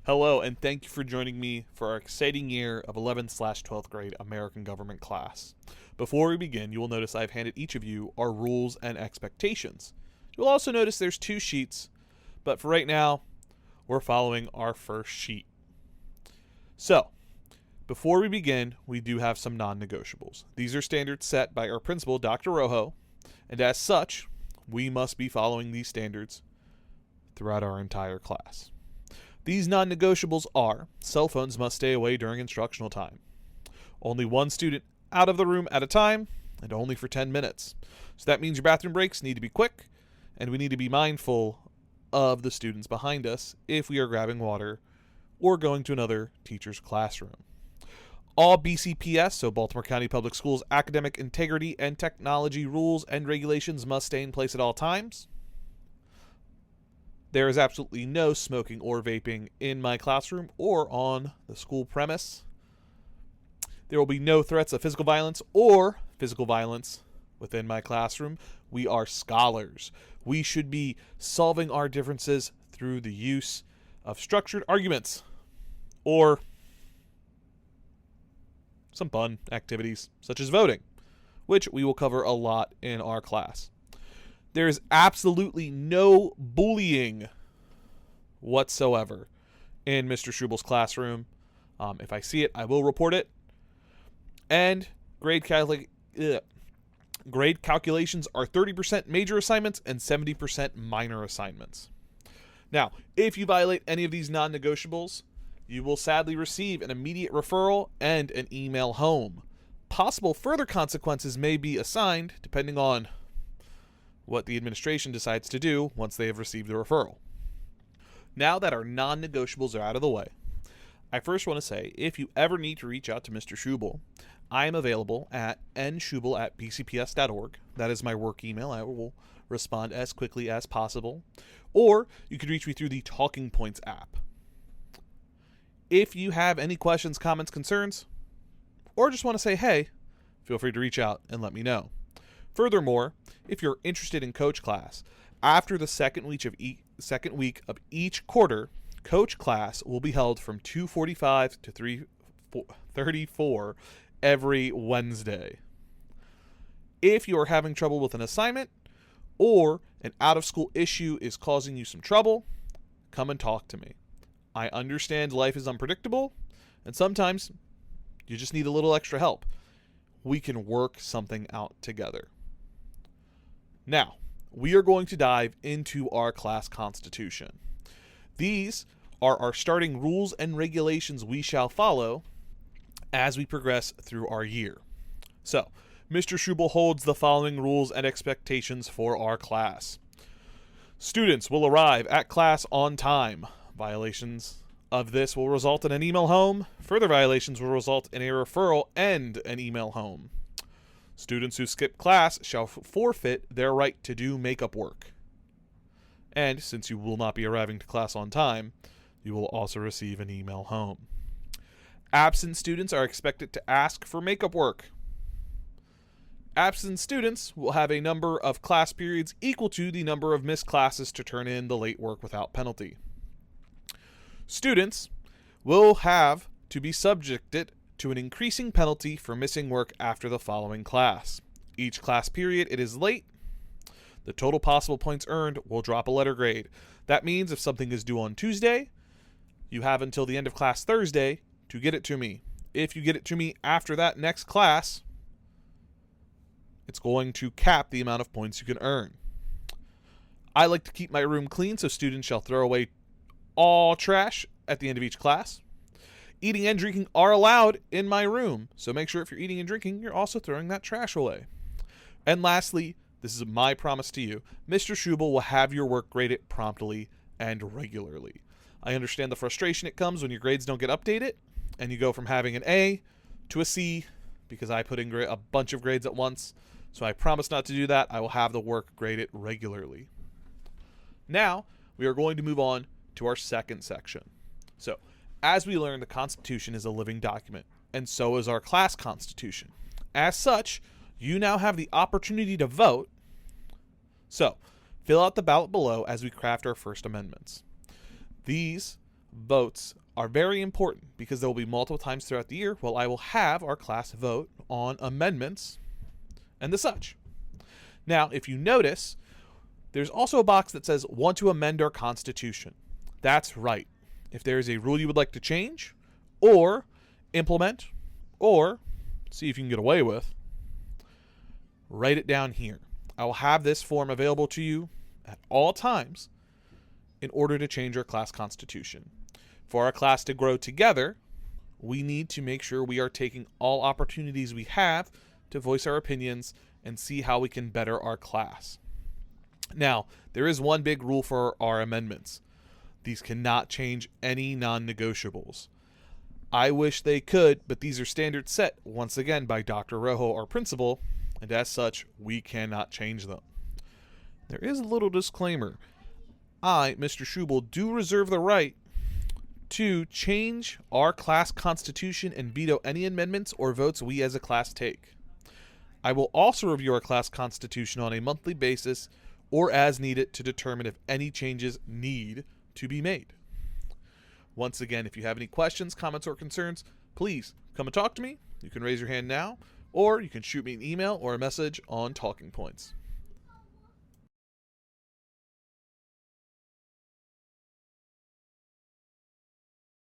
Hello, and thank you for joining me for our exciting year of 11th/12th grade American Government class. Before we begin, you will notice I've handed each of you our rules and expectations. You'll also notice there's two sheets, but for right now, we're following our first sheet. So, before we begin, we do have some non-negotiables. These are standards set by our principal, Dr. Rojo, and as such, we must be following these standards throughout our entire class. These non-negotiables are: cell phones must stay away during instructional time, only one student out of the room at a time, and only for 10 minutes. So that means your bathroom breaks need to be quick, and we need to be mindful of the students behind us if we are grabbing water or going to another teacher's classroom. All BCPS, so Baltimore County Public Schools, academic integrity and technology rules and regulations must stay in place at all times. There is absolutely no smoking or vaping in my classroom or on the school premise. There will be no threats of physical violence or physical violence within my classroom. We are scholars. We should be solving our differences through the use of structured arguments or some fun activities such as voting, which we will cover a lot in our class. There is absolutely no bullying whatsoever in Mr. Schuebels' classroom. If I see it, I will report it. And grade calculations are 30% major assignments and 70% minor assignments. Now, if you violate any of these non-negotiables, you will sadly receive an immediate referral and an email home. Possible further consequences may be assigned depending on what the administration decides to do once they have received the referral. Now that our non-negotiables are out of the way, I first want to say, if you ever need to reach out to Mr. Schuebel, I am available at nschuebel@bcps.org. That is my work email. I will respond as quickly as possible. Or you could reach me through the Talking Points app. If you have any questions, comments, concerns, or just want to say hey, feel free to reach out and let me know. Furthermore, if you're interested in Coach class, after the second week of each quarter, Coach class will be held from 2:45 to 3:34 every Wednesday. If you are having trouble with an assignment or an out-of-school issue is causing you some trouble, come and talk to me. I understand life is unpredictable, and sometimes you just need a little extra help. We can work something out together. Now, we are going to dive into our class constitution. These are our starting rules and regulations we shall follow as we progress through our year. So, Mr. Schuebel holds the following rules and expectations for our class. Students will arrive at class on time. Violations of this will result in an email home. Further violations will result in a referral and an email home. Students who skip class shall forfeit their right to do makeup work. And since you will not be arriving to class on time, you will also receive an email home. Absent students are expected to ask for makeup work. Absent students will have a number of class periods equal to the number of missed classes to turn in the late work without penalty. Students will have to be subjected to an increasing penalty for missing work after the following class. Each class period it is late, the total possible points earned will drop a letter grade. That means if something is due on Tuesday, you have until the end of class Thursday to get it to me. If you get it to me after that next class, it's going to cap the amount of points you can earn. I like to keep my room clean, so students shall throw away all trash at the end of each class. Eating and drinking are allowed in my room, so make sure if you're eating and drinking, you're also throwing that trash away. And lastly, this is my promise to you, Mr. Schuebel will have your work graded promptly and regularly. I understand the frustration it comes when your grades don't get updated, and you go from having an A to a C, because I put in a bunch of grades at once, so I promise not to do that. I will have the work graded regularly. Now, we are going to move on to our second section. So, as we learned, the Constitution is a living document, and so is our class constitution. As such, you now have the opportunity to vote. So, fill out the ballot below as we craft our first amendments. These votes are very important because there will be multiple times throughout the year where I will have our class vote on amendments and the such. Now, if you notice, there's also a box that says, want to amend our Constitution. That's right. If there is a rule you would like to change, or implement, or see if you can get away with, write it down here. I will have this form available to you at all times in order to change our class constitution. For our class to grow together, we need to make sure we are taking all opportunities we have to voice our opinions and see how we can better our class. Now, there is one big rule for our amendments. These cannot change any non-negotiables. I wish they could, but these are standards set, once again, by Dr. Rojo, our principal, and as such, we cannot change them. There is a little disclaimer. I, Mr. Schuebel, do reserve the right to change our class constitution and veto any amendments or votes we as a class take. I will also review our class constitution on a monthly basis or as needed to determine if any changes need to be made. Once again, if you have any questions, comments, or concerns, please come and talk to me. You can raise your hand now, or you can shoot me an email or a message on Talking Points.